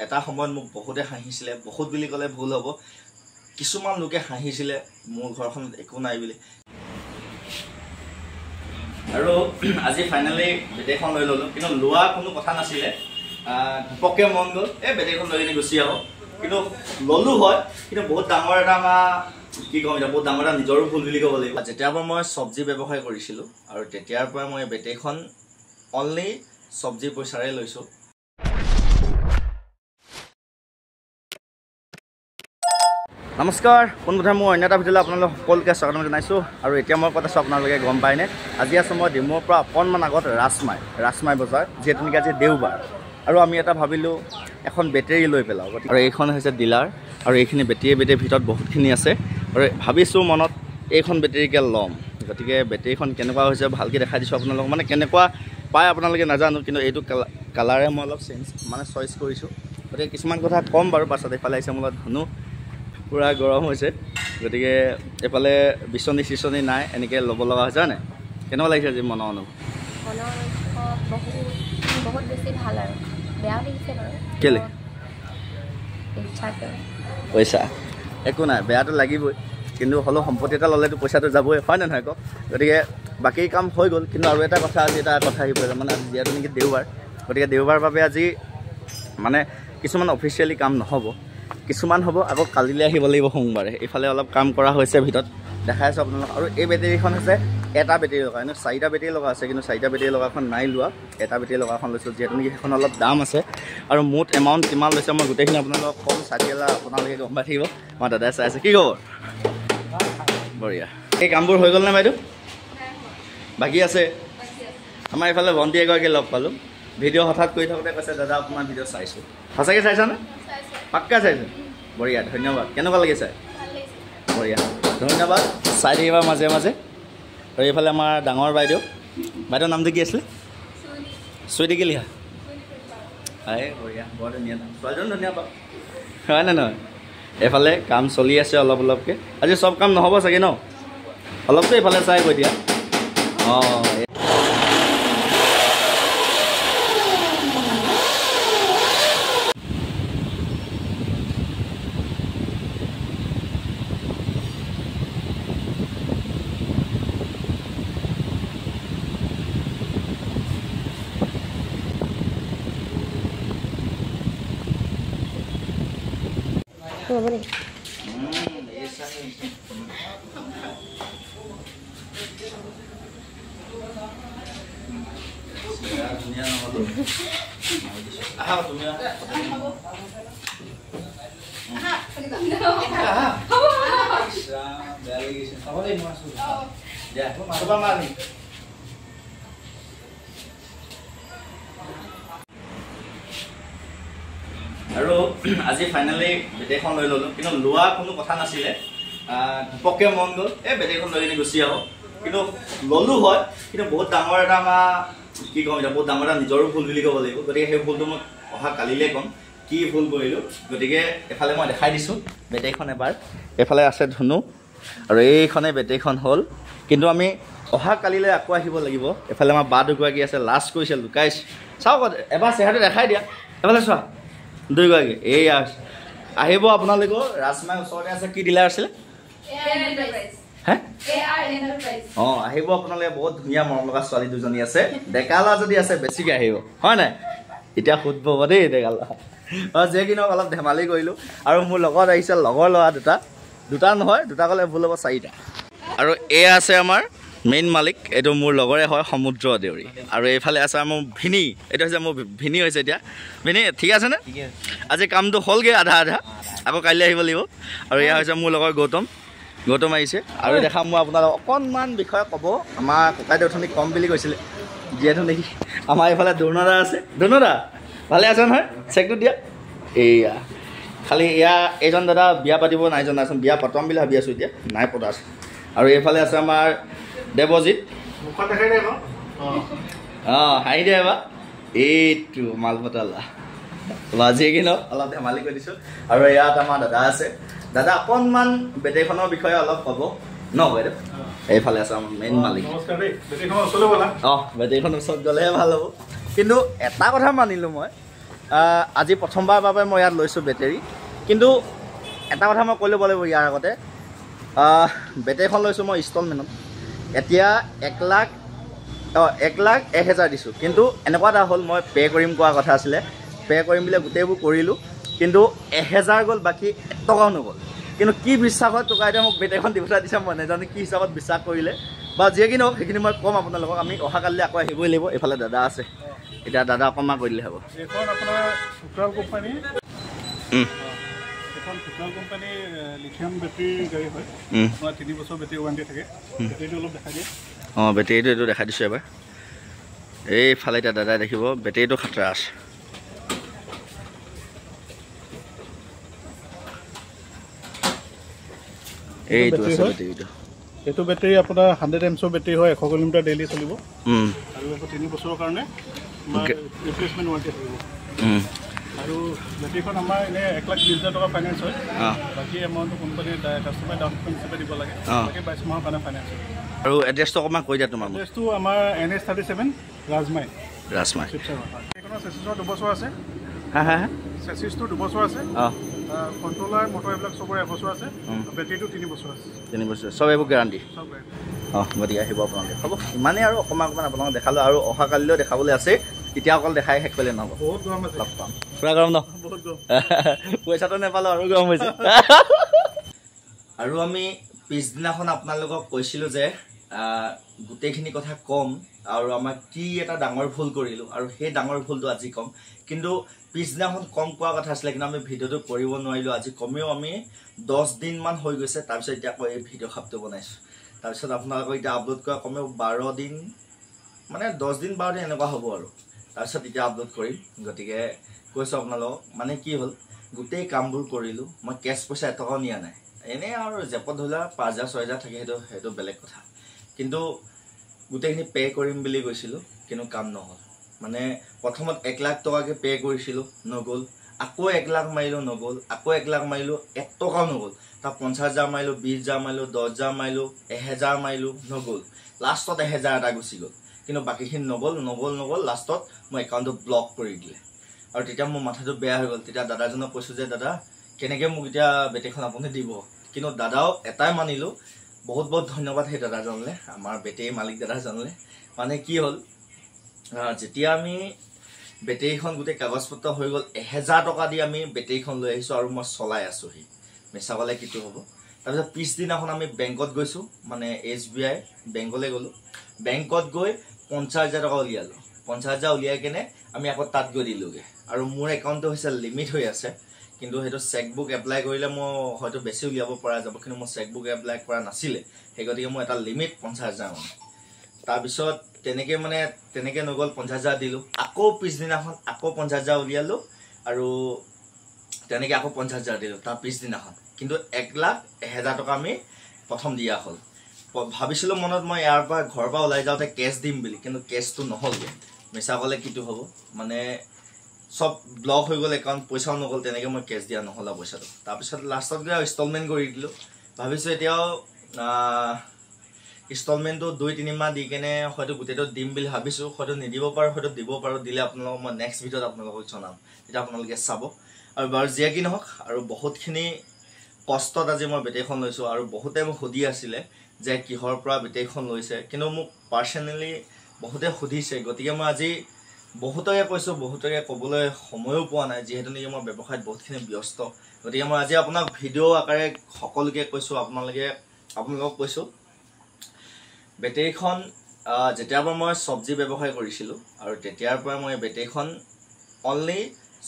এটা সময়ত মোক বহুতে হাঁহিছিলে, বহুত বুলি ক'লে ভুল হ'ব, কিছুমান লোকে হাঁহিছিলে মোৰ ঘৰখনত একো নাই বুলি। আৰু আজি ফাইনেলি বেটেৰীখন লৈ ল'লোঁ, কিন্তু লোৱা কোনো কথা নাছিলে, ঘপককৈ মন গ'ল এই বেটেৰীখন লৈ কিনে গুচি আহোঁ। কিন্তু ল'লোঁ হয়, কিন্তু বহুত ডাঙৰ এটা কি ক'ম এতিয়া, বহুত ডাঙৰ এটা নিজৰো ভুল বুলি ক'ব লাগিব। যেতিয়াৰ পৰা মই চব্জি ব্যৱসায় কৰিছিলোঁ আৰু তেতিয়াৰ পৰা মই বেটেৰীখন অনলি চব্জি পইচাৰে লৈছোঁ। নমস্কাৰ, পোনপ্ৰথমে মই অন্য এটা ভিডিঅ'লৈ আপোনালোক সকলোকে স্বাগতম জনাইছোঁ। আৰু এতিয়া মই কথা আছোঁ, আপোনালোকে গম পায়নে, আজি আছোঁ মই ডিমৌৰ পৰা অকণমান আগত ৰাজমাই বজাৰ, যিহেতু নেকি আজি দেওবাৰ। আৰু আমি এটা ভাবিলোঁ এখন বেটেৰী লৈ পেলাওঁ, আৰু এইখন হৈছে ডিলাৰ, আৰু এইখিনি বেটেৰীৰ ভিতৰত বহুতখিনি আছে। আৰু ভাবিছোঁ মনত এইখন বেটেৰীকে ল'ম, গতিকে বেটেৰীখন কেনেকুৱা হৈছে ভালকৈ দেখাই দিছোঁ আপোনালোকক। মানে কেনেকুৱা পায় আপোনালোকে নাজানো, কিন্তু এইটো কালাৰে মই অলপ চইচ কৰিছোঁ। গতিকে কিছুমান কথা ক'ম বাৰু পাছত। এইফালে আহিছে মোৰ লগত ধুনু, পূৰা গৰম হৈছে, গতিকে এইফালে বিচনী নাই, এনেকৈ ল'ব লগা হৈছে হয়নে? কেনেকুৱা লাগিছে আজি মনৰ অনুভৱ? বহুত বেছি ভাল আৰু বেয়া লাগিছে বাৰু। কেলে? পইচা একো নাই, বেয়াটো লাগিবই, কিন্তু হ'লেও সম্পত্তি এটা ল'লেতো পইচাটো যাবই, হয় নে নহয় কওক? গতিকে বাকী কাম হৈ গ'ল, কিন্তু আৰু এটা কথা, আজি এটা কথা আহি পৰে, মানে আজি যিহেতু নেকি দেওবাৰ, গতিকে দেওবাৰ বাবে আজি মানে কিছুমান অফিচিয়েলি কাম নহ'ব, কিছুমান হ'ব। আকৌ কালিলৈ আহিব লাগিব সোমবাৰে। এইফালে অলপ কাম কৰা হৈছে ভিতৰত, দেখাই আছোঁ আপোনালোক। আৰু এই বেটেৰীখন হৈছে এটা বেটেৰী লগা, এনেই 4টা বেটেৰী লগা আছে, কিন্তু 4টা বেটেৰী লগাখন নাই লোৱা, এটা বেটেৰী লগাখন লৈছোঁ, যিহেতু নেকি সেইখন অলপ দাম আছে। আৰু মুঠ এমাউণ্ট কিমান লৈছে মই গোটেইখিনি আপোনালোকক কম, চাৰিআলা আপোনালোকে গম পাই থাকিব। মই দাদাই চাই আছে। কি খবৰ? বঢ়িয়া। এই কামবোৰ হৈ গ'লনে বাইদেউ? বাকী আছে? আমাৰ এইফালে ভণ্টি এগৰাকী লগ পালোঁ, ভিডিঅ' হঠাৎ কৰি থাকোঁতে কৈছে দাদা আপোনাৰ ভিডিঅ' চাইছোঁ। সঁচাকৈ চাইছানে? পাক্কা চাইছোঁ? বঢ়িয়া, ধন্যবাদ। কেনেকুৱা লাগিছে? বঢ়িয়া, ধন্যবাদ। চাই থাকিবা মাজে মাজে। আৰু এইফালে আমাৰ ডাঙৰ বাইদেউৰ নামটো কি আছিলে? চুইটি। কি লিখা? বঢ়িয়া, বৰ ধুনীয়া নাম, ছোৱালীজনী ধুনীয়া পাওঁ, হয় নে নহয়? এইফালে কাম চলি আছে অলপ অলপকৈ। আজি চব কাম নহ'ব চাগে ন? অলপতো এইফালে চাই কৈ দিয়া। অঁ, আৰু আজি ফাইনেলি বেটেৰীখন লৈ ল'লোঁ, কিন্তু লোৱা কোনো কথা নাছিলে, ঘপককৈ মন গ'ল এই বেটেৰীখন লৈ কিনে গুচি আহোঁ। কিন্তু ল'লোঁ হয়, কিন্তু বহুত ডাঙৰ এটা কি ক'ম এতিয়া, বহুত ডাঙৰ এটা নিজৰো ভুল বুলি ক'ব লাগিব। গতিকে সেই ভুলটো মই অহা কালিলৈ ক'ম কি ভুল কৰিলোঁ। গতিকে এফালে মই দেখাই দিছোঁ বেটেৰীখন এবাৰ, এইফালে আছে ধুনু, আৰু এইখনে বেটেৰীখন হ'ল। কিন্তু আমি অহা কালিলৈ আকৌ আহিব লাগিব। এফালে আমাৰ বা দুগৰাকী আছে, লাষ্ট কৰিছে, লুকাইছে। চাওক এবাৰ চেহেৰাটো দেখাই দিয়া, এফালে চোৱা দুইগৰাকী। এইয়া আহিব আপোনালোকৰ ৰাজমাই ওচৰতে আছে। কি ডিলাৰ আছিলে? অঁ, আহিব আপোনালোকে। বহুত ধুনীয়া মৰম লগা ছোৱালী দুজনী আছে, ডেকালা যদি আছে বেছিকৈ আহিব, হয় নাই? এতিয়া সুধিব দেই ডেকালা। অঁ, যে কি নহওক অলপ ধেমালি কৰিলোঁ। আৰু মোৰ লগত আহিছে লগৰ ল'ৰা দুটা নহয়, দুটা ক'লে ভুল হ'ব, 4টা। আৰু এয়া আছে আমাৰ মেইন মালিক, এইটো মোৰ লগৰে হয়, সমুদ্ৰ দেউৰী। আৰু এইফালে আছে মোৰ ভিনি, এইটো হৈছে মোৰ ভিনি হৈছে। এতিয়া ভিনি ঠিক আছেনে? আজি কামটো হ'লগৈ আধা, আকৌ কাইলৈ আহিব লাগিব। আৰু এয়া হৈছে মোৰ লগৰ গৌতম আহিছে। আৰু দেখাম মই আপোনালোকক অকণমান বিষয়ে ক'ব। আমাৰ ককাইদেউ অথনি কম বুলি কৈছিলে, যিহেতু নেকি আমাৰ এইফালে ধুনুদা আছে। ধুনুদা ভালে আছে নহয়? চেকটো দিয়া। এইয়া খালি এইজন দাদা বিয়া পাতিব নাই জনাচোন, বিয়া পাতাম বুলি ভাবি আছোঁ, এতিয়া নাই পতা আছে। আৰু এইফালে আছে আমাৰ দেৱজিত। অঁ, হাঁহি দে এবাৰ। এইটো মালপতালা বাজিয়ে কি ন, অলপ ধেমালি কৰি দিছোঁ। আৰু ইয়াত আমাৰ দাদা আছে। দাদা অকণমান বেটেৰীখনৰ বিষয়ে অলপ ক'ব ন বাইদেউ? এইফালে আছে আমাৰ মেইন মালিক। অঁ, বেটেৰীখন ওচৰত গ'লেহে ভাল হ'ব। কিন্তু এটা কথা মানিলোঁ মই, আজি প্ৰথমবাৰৰ বাবে মই ইয়াত লৈছোঁ বেটেৰী কিন্তু এটা কথা মই কৈ ল'ব লাগিব ইয়াৰ আগতে বেটেৰীখন লৈছোঁ মই ইনষ্টলমেণ্টত এতিয়া 1,01,000 দিছোঁ কিন্তু এনেকুৱা এটা হ'ল মই পে' কৰিম কোৱা কথা আছিলে পে' কৰিম বুলি গোটেইবোৰ কৰিলোঁ কিন্তু 1,000 গ'ল বাকী 1 টকাও নগ'ল কিন্তু কি বিশ্বাসত টকা এতিয়া মোক বেটেৰীখন দি পঠাই দিছে মই নাজানো কি হিচাপত বিশ্বাস কৰিলে বা যিয়ে কি নহওক সেইখিনি মই ক'ম আপোনালোকক আমি অহাকালিলৈ আকৌ আহিবই লাগিব এইফালে দাদা আছে এতিয়া দাদা অকণমান কৰি দিলে হ'ব এইখন আপোনাৰ ফুট্ৰাল কোম্পানী এখন ফুট্ৰাল কোম্পানী লিথিয়াম বেটেৰী গাড়ী হয় আপোনাৰ 3 বছৰ বেটেৰী ৱাৰেণ্টি থাকে বেটেৰীটো অলপ দেখাই দিয়ে অঁ বেটেৰীটো এইটো দেখাই দিছোঁ এবাৰ এইফালে এতিয়া দাদাই দেখিব বেটেৰীটো খাতৰা আছে এইটো আছে বেটেৰীটো এইটো বেটেৰী আপোনাৰ 100 এমছৰ বেটেৰী হয় 100 কিলোমিটাৰ ডেইলি চলিব আৰু আকৌ 3 বছৰৰ কাৰণে ৰিপ্লেচমেণ্ট ৱাৰেণ্টি থাকিব আৰু বেটেৰীখন আমাৰ এনেই 1,20,000 টকা ফাইনেন্স হয় বাকী এমাউণ্টটো কোম্পানীৰ কাষ্টমাৰ ডাউন পে'মেণ্ট হিচাপে দিব লাগে বাকী 22 মাহৰ কাৰণে ফাইনেন্স হয় আৰু এড্ৰেছটো অকণমান কৈ দিয়া তোমাৰ এড্ৰেছটো আমাৰ NH37 ৰাজমাই শিৱসাগৰ এইখনৰ চেচিছৰ 2 বছৰ আছে হা চেচিছটো 2 বছৰ আছে কণ্ট্ৰলাৰ মটৰ এইবিলাক চবৰে 1 বছৰ আছে বেটেৰীটো 3 বছৰ আছে 3 বছৰ চব এইবোৰ গেৰাণ্টি চব গতিকে আহিব আপোনালোকে হ'ব ইমানেই আৰু অকণমান আপোনালোকক দেখালোঁ আৰু অহাকালিলৈও দেখাবলৈ আছে এতিয়া অকল দেখাই শেষ কৰিলে নহ'ব বহুত গৰম আছে লগ পাম পুৰা গৰম ন বহুত গৰম পইচাটো নাপালোঁ আৰু গৰম হৈছে আৰু আমি পিছদিনাখন আপোনালোকক কৈছিলোঁ যে গোটেইখিনি কথা ক'ম আৰু আমাৰ কি এটা ডাঙৰ ভুল কৰিলোঁ আৰু সেই ডাঙৰ ভুলটো আজি ক'ম কিন্তু পিছদিনাখন কম কোৱা কথা আছিলে কিন্তু আমি ভিডিঅ'টো কৰিব নোৱাৰিলোঁ আজি কমেও আমি 10 দিনমান হৈ গৈছে তাৰপিছত এতিয়া আকৌ এই ভিডিঅ' খাপটো বনাইছোঁ তাৰপিছত আপোনালোকক এতিয়া আপলোড কৰা কমেও 12 দিন মানে 10 দিন 12 দিন এনেকুৱা হ'ব আৰু তাৰপিছত এতিয়া আপলোড কৰিম গতিকে কৈছোঁ আপোনালোকক মানে কি হ'ল গোটেই কামবোৰ কৰিলোঁ মই কেছ পইচা এটকাও নিয়া নাই এনেই আৰু জেপত ধৰিলা 5,000-6,000 থাকে সেইটো বেলেগ কথা কিন্তু গোটেইখিনি পে' কৰিম বুলি কৈছিলোঁ কিন্তু কাম নহ'ল মানে প্ৰথমত 1 লাখ টকাকৈ পে' কৰিছিলোঁ নগ'ল আকৌ 1 লাখ মাৰিলোঁ নগ'ল আকৌ 1 লাখ মাৰিলোঁ 1 টকাও নগ'ল তাৰ 50,000 মাৰিলোঁ 20,000 মাৰিলোঁ 10,000 মাৰিলোঁ 1,000 মাৰিলোঁ নগ'ল লাষ্টত 1,000 এটা গুচি গ'ল কিন্তু বাকীখিনি নগ'ল লাষ্টত মই একাউণ্টটো ব্লক কৰি দিলে আৰু তেতিয়া মোৰ মাথাটো বেয়া হৈ গ'ল তেতিয়া দাদাজনক কৈছোঁ যে দাদা কেনেকৈ মোক এতিয়া বেটেৰীখন আপুনি দিব কিন্তু দাদাও এটাই মানিলোঁ বহুত বহুত ধন্যবাদ সেই দাদাজনলৈ আমাৰ বেটেৰী মালিক দাদাজনলৈ মানে কি হ'ল যেতিয়া আমি বেটেৰীখন গোটেই কাগজ পত্ৰ হৈ গ'ল 1,000 টকা দি আমি বেটেৰীখন লৈ আহিছোঁ আৰু মই চলাই আছোঁহি মিছা ক'লে কিটো হ'ব তাৰপিছত পিছদিনাখন আমি বেংকত গৈছোঁ মানে SBI বেংকলৈ গ'লোঁ বেংকত গৈ 50,000 টকা উলিয়ালোঁ 50,000 উলিয়াই কেনে আমি আকৌ তাত গৈ দিলোঁগৈ আৰু মোৰ একাউণ্টটো হৈছে লিমিট হৈ আছে কিন্তু সেইটো চেকবুক এপ্লাই কৰিলে মই হয়তো বেছি উলিয়াব পৰা যাব কিন্তু মই চেকবুক এপ্লাই কৰা নাছিলে সেই গতিকে মই এটা লিমিট 50,000 মানে তাৰপিছত তেনেকৈ নগ'ল 50,000 দিলোঁ আকৌ পিছদিনাখন আকৌ 50,000 উলিয়ালোঁ আৰু তেনেকৈ আকৌ 50,000 দিলোঁ তাৰ পিছদিনাখন কিন্তু 1,01,000 টকা আমি প্ৰথম দিয়া হ'ল ভাবিছিলোঁ মনত মই ইয়াৰ পৰা ঘৰৰ পৰা ওলাই যাওঁতে কেছ দিম বুলি কিন্তু কেছটো নহ'লগৈ মিছা ক'লে কিটো হ'ব মানে সব ব্লক হৈ গ'ল একাউণ্ট পইচাও নগ'ল তেনেকৈ মই কেছ দিয়া নহ'ল পইচাটো তাৰপিছত লাষ্টত গৈ ইনষ্টলমেণ্ট কৰি দিলোঁ ভাবিছোঁ এতিয়াও ইনষ্টলমেণ্টটো 2-3 মাহ দি কেনে হয়তো গোটেইটো দিম বুলি ভাবিছোঁ হয়তো নিদিব পাৰোঁ হয়তো দিব পাৰোঁ দিলে আপোনালোকক মই নেক্সট ভিডিঅ'ত আপোনালোকক জনাম তেতিয়া আপোনালোকে চাব আৰু বাৰু যিয়ে কি নহওক আৰু বহুতখিনি কষ্টত আজি মই বেটেৰীখন লৈছোঁ আৰু বহুতে মোক সুধি আছিলে যে কিহৰ পৰা বেটেৰীখন লৈছে কিন্তু মোক পাৰ্চনেলি বহুতে সুধিছে গতিকে মই আজি বহুতকে কৈছোঁ বহুতকে ক'বলৈ সময়ো পোৱা নাই যিহেতু নেকি মই ব্যৱসায়ত বহুতখিনি ব্যস্ত গতিকে মই আজি আপোনাক ভিডিঅ' আকাৰে সকলোকে কৈছোঁ আপোনালোকক কৈছোঁ বেটেৰীখন যেতিয়াৰ পৰা মই চব্জি ব্যৱসায় কৰিছিলোঁ আৰু তেতিয়াৰ পৰা মই বেটেৰীখন অনলি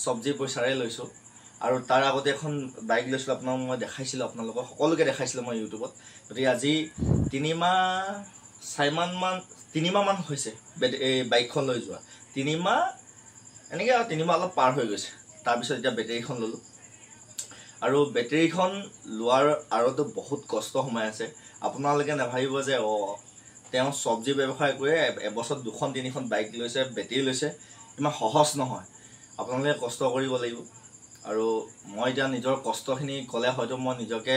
চব্জি পইচাৰে লৈছোঁ আৰু তাৰ আগতে এখন বাইক লৈছিলোঁ আপোনাক মই দেখাইছিলোঁ আপোনালোকক সকলোকে দেখাইছিলোঁ মই ইউটিউবত গতিকে আজি 3 মাহ মান হৈছে এই বাইকখন লৈ যোৱা 3 মাহ এনেকৈ আৰু 3 মাহ অলপ পাৰ হৈ গৈছে তাৰপিছত এতিয়া বেটেৰীখন ল'লোঁ আৰু বেটেৰীখন লোৱাৰ আৰতো বহুত কষ্ট সোমাই আছে আপোনালোকে নাভাবিব যে তেওঁ চব্জি ব্যৱসায় কৰি এবছৰত 2-3খন বাইক লৈছে বেটেৰী লৈছে ইমান সহজ নহয় আপোনালোকে কষ্ট কৰিব লাগিব আৰু মই এতিয়া নিজৰ কষ্টখিনি ক'লে হয়তো মই নিজকে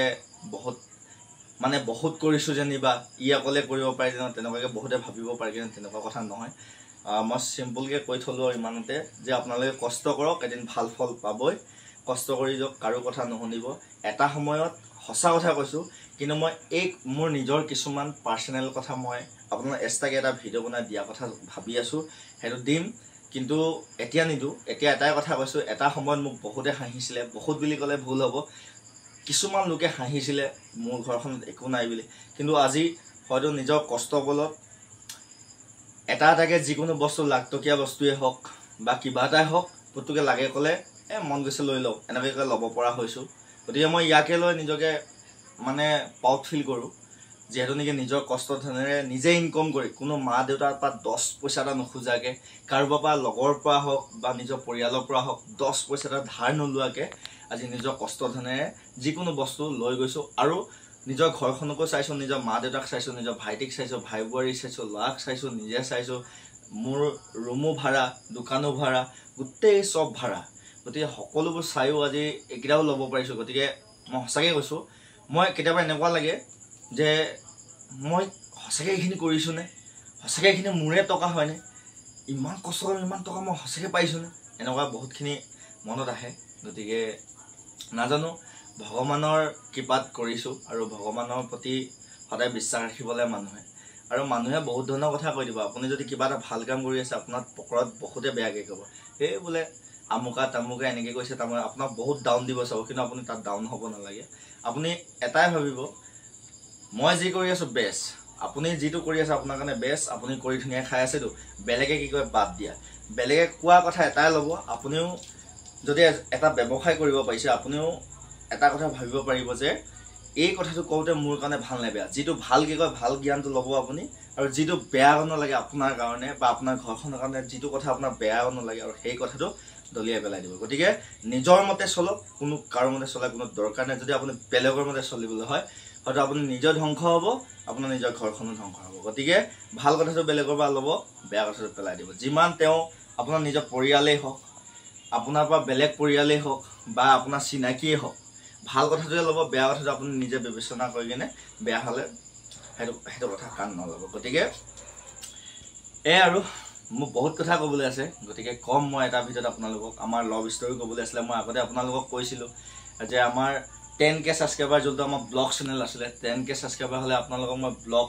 বহুত কৰিছোঁ যেনিবা অকলে কৰিব পাৰে যেন তেনেকুৱাকৈ বহুতে ভাবিব পাৰে কিন্তু তেনেকুৱা কথা নহয় মই চিম্পলকৈ কৈ থলোঁ ইমানতে যে আপোনালোকে কষ্ট কৰক, এদিন ভাল ফল পাবই। কষ্ট কৰি যাওক, কাৰো কথা নুশুনিব। এটা সময়ত সঁচা কথা কৈছোঁ, কিন্তু মই মোৰ নিজৰ কিছুমান পাৰ্চনেল কথা মই আপোনাক এক্সট্ৰাকৈ এটা ভিডিঅ' বনাই দিয়া কথা ভাবি আছোঁ। সেইটো দিম, কিন্তু এতিয়া নিদিওঁ। এতিয়া এটাই কথা কৈছোঁ, এটা সময়ত মোক বহুতে হাঁহিছিলে, বহুত বুলি ক'লে ভুল হ'ব, কিছুমান লোকে হাঁহিছিলে মোৰ ঘৰখনত একো নাই বুলি। কিন্তু আজি হয়তো নিজৰ কষ্ট বলত এটা এটাকৈ যিকোনো বস্তু, লাখটকীয়া বস্তুৱেই হওক বা কিবা এটাই হওক, পুতুকে লাগে ক'লে মন গৈছে লৈ লওক, এনেকৈ ল'ব পৰা হৈছোঁ। গতিকে মই ইয়াকে লৈ নিজকে মানে প্ৰাউড ফিল কৰোঁ, যিহেতু নেকি নিজৰ কষ্ট ধনেৰে নিজে ইনকম কৰি, কোনো মা দেউতাৰ পৰা 10 পইচা এটা নোখোজাকৈ, কাৰোবাৰ পৰা লগৰ পৰা হওক বা নিজৰ পৰিয়ালৰ পৰা হওক 10 পইচা এটা ধাৰ নোলোৱাকৈ আজি নিজৰ কষ্ট ধনেৰে যিকোনো বস্তু লৈ গৈছোঁ। আৰু নিজৰ ঘৰখনকো চাইছোঁ, নিজৰ মা দেউতাক চাইছোঁ, নিজৰ ভাইটিক চাইছোঁ, ভাই বোৱাৰীক চাইছোঁ, ল'ৰাক চাইছোঁ, নিজে চাইছোঁ। মোৰ ৰুমো ভাড়া, দোকানো ভাড়া, গোটেই চব ভাড়া। গতিকে সকলোবোৰ চায়ো আজি এইকেইটাও ল'ব পাৰিছোঁ। গতিকে মই সঁচাকৈ কৈছোঁ, মই কেতিয়াবা এনেকুৱা লাগে যে মই সঁচাকৈ এইখিনি কৰিছোঁনে, সঁচাকৈ এইখিনি মোৰে টকা হয়নে, ইমান কষ্ট কৰি ইমান টকা মই সঁচাকৈ পাইছোঁনে, এনেকুৱা বহুতখিনি মনত আহে। গতিকে নাজানো, ভগৱানৰ কৃপাত কৰিছোঁ আৰু ভগৱানৰ প্ৰতি সদায় বিশ্বাস ৰাখিবলৈ মানুহে বহুত ধৰণৰ কথা কৈ দিব। আপুনি যদি কিবা এটা ভাল কাম কৰি আছে, আপোনাৰ পকৰত বহুতে বেয়াকৈ ক'ব, এই বোলে আমুকা তামুকা এনেকৈ কৈছে, তামুকা আপোনাক বহুত ডাউন দিব চাব। কিন্তু আপুনি তাত ডাউন হ'ব নালাগে। আপুনি এটাই ভাবিব, মই যি কৰি আছোঁ বেষ্ট, আপুনি যিটো কৰি আছে আপোনাৰ কাৰণে বেষ্ট, আপুনি কৰি ধুনীয়া খাই আছেতো, বেলেগে কি কয় বাদ দিয়া। বেলেগে কোৱা কথা এটাই ল'ব। আপুনিও যদি এটা ব্যৱসায় কৰিব পাৰিছে, আপুনিও এটা কথা ভাবিব পাৰিব যে এই কথাটো কওঁতে মোৰ কাৰণে ভাল নে বেয়া। যিটো ভালকৈ কয় ভাল জ্ঞানটো ল'ব আপুনি, আৰু যিটো বেয়া নালাগে আপোনাৰ কাৰণে বা আপোনাৰ ঘৰখনৰ কাৰণে, যিটো কথা আপোনাৰ বেয়া নালাগে আৰু সেই কথাটো দলিয়াই পেলাই দিব। গতিকে নিজৰ মতে চলক, কোনো কাৰো মতে চলাৰ কোনো দৰকাৰ নাই। যদি আপুনি বেলেগৰ মতে চলিবলৈ হয়, হয়তো আপুনি নিজৰ ধ্বংস হ'ব, আপোনাৰ নিজৰ ঘৰখনো ধ্বংস হ'ব। গতিকে ভাল কথাটো বেলেগৰ পৰা ল'ব, বেয়া কথাটো পেলাই দিব। যিমান তেওঁ আপোনাৰ নিজৰ পৰিয়ালেই হওক, আপোনাৰ পৰা বেলেগ পৰিয়ালেই হওক বা আপোনাৰ চিনাকিয়েই হওক, ভাল কথাটোৱে ল'ব, বেয়া কথাটো আপুনি নিজে বিবেচনা কৰি কিনে বেয়া হ'লে সেইটো কথা কাণ নল'ব। গতিকে আৰু মোক বহুত কথা ক'বলৈ আছে, গতিকে কম মই এটা ভিডিঅ'ত আপোনালোকক। আমাৰ লভ ষ্টৰি ক'বলৈ আছিলে। মই আগতে আপোনালোকক কৈছিলোঁ যে আমাৰ 10K ছাবস্ক্ৰাইবাৰ যোনটো আমাৰ ব্লগ চেনেল আছিলে, 10K ছাবস্ক্ৰাইবাৰ হ'লে আপোনালোকক মই ব্লগ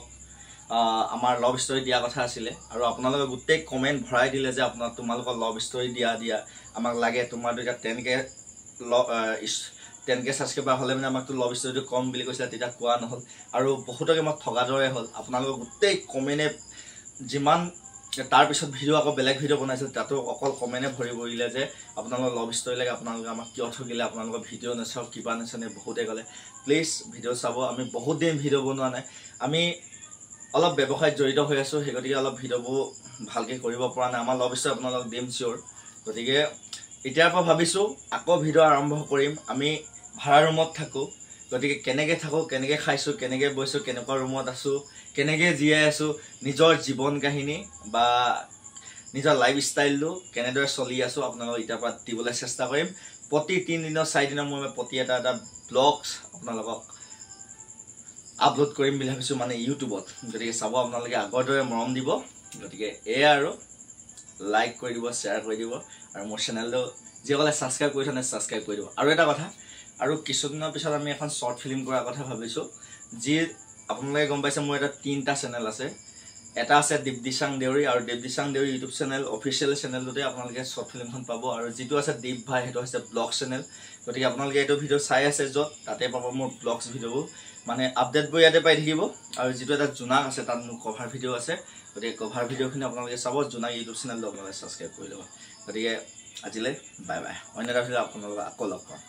আমাৰ লভ ষ্টৰি দিয়া কথা আছিলে। আৰু আপোনালোকে গোটেই কমেণ্ট ভৰাই দিলে যে তোমালোকৰ লভ ষ্টৰি দিয়া আমাক লাগে, তোমাৰতো এতিয়া 10K ছাবস্ক্ৰাইবাৰ হ'লে মানে আমাকতো লভ ষ্টৰিটো কম বুলি কৈছিলে, তেতিয়া কোৱা নহ'ল। আৰু বহুতকে মই ঠগাৰ দৰে হ'ল। আপোনালোকৰ গোটেই কমেণ্টে যিমান, তাৰপিছত ভিডিঅ' আকৌ বেলেগ ভিডিঅ' বনাইছিল, তাতো অকল কমেণ্টে ভৰি পৰিলে যে আপোনালোকৰ লভ ষ্টৰি লাগে, আপোনালোকে আমাক কিয় ঠগিলে, আপোনালোকৰ ভিডিঅ' নাচাওক, কিবা নাচানে, বহুতে ক'লে। প্লিজ ভিডিঅ' চাব। আমি বহুত দিন ভিডিঅ' বনোৱা নাই, আমি অলপ ব্যৱসায়ত জড়িত হৈ আছোঁ, সেই গতিকে অলপ ভিডিঅ'বোৰ ভালকৈ কৰিব পৰা নাই। আমাৰ লভ ষ্টৰি আপোনালোকক দিম চিয়'ৰ। গতিকে এতিয়াৰ পৰা ভাবিছোঁ আকৌ ভিডিঅ' আৰম্ভ কৰিম। আমি ভাড়া ৰুমত থাকোঁ, গতিকে কেনেকৈ থাকোঁ, কেনেকৈ খাইছোঁ, কেনেকৈ বৈছোঁ, কেনেকুৱা ৰুমত আছোঁ, কেনেকৈ জীয়াই আছোঁ, নিজৰ জীৱন কাহিনী বা নিজৰ লাইফ ষ্টাইলটো কেনেদৰে চলি আছোঁ আপোনালোকক এতিয়াৰ পৰা দিবলৈ চেষ্টা কৰিম। প্ৰতি 3 দিনৰ 4 দিনৰ মূৰে প্ৰতি এটা ব্লগছ আপোনালোকক আপলোড কৰিম বুলি ভাবিছোঁ, মানে ইউটিউবত। গতিকে চাব আপোনালোকে, আগৰ দৰে মৰম দিব। গতিকে আৰু লাইক কৰি দিব, শ্বেয়াৰ কৰি দিব, আৰু মোৰ চেনেলটো যিসকলে ছাবস্ক্ৰাইব কৰি থনে ছাবস্ক্ৰাইব কৰি দিব। আৰু এটা কথা, আৰু কিছুদিনৰ পিছত আমি এখন শ্বৰ্ট ফিল্ম কৰাৰ কথা ভাবিছোঁ। যি আপোনালোকে গম পাইছে, মোৰ এটা 3টা চেনেল আছে। এটা আছে দীপদিচাং দেউৰী, আৰু দীপদিচাং দেউৰী ইউটিউব চেনেল অফিচিয়েল চেনেলটোতে আপোনালোকে শ্বৰ্ট ফিল্মখন পাব। আৰু যিটো আছে দীপ ভাই, সেইটো হৈছে ব্লগ চেনেল। গতিকে আপোনালোকে এইটো ভিডিঅ' চাই আছে য'ত, তাতে পাব মোৰ ব্লগছ ভিডিঅ'বোৰ, মানে আপডেটবোৰ ইয়াতে পাই থাকিব। আৰু যিটো এটা জোনাক আছে, তাত মোৰ কভাৰ ভিডিঅ' আছে। গতিকে কভাৰ ভিডিঅ'খিনি আপোনালোকে চাব। জোনাক ইউটিউব চেনেলটো আপোনালোকে ছাবস্ক্ৰাইব কৰি ল'ব। গতিকে আজিলৈ বাই বাই। অন্য এটা ভিডিঅ' আপোনালোকক আকৌ লগ পাম।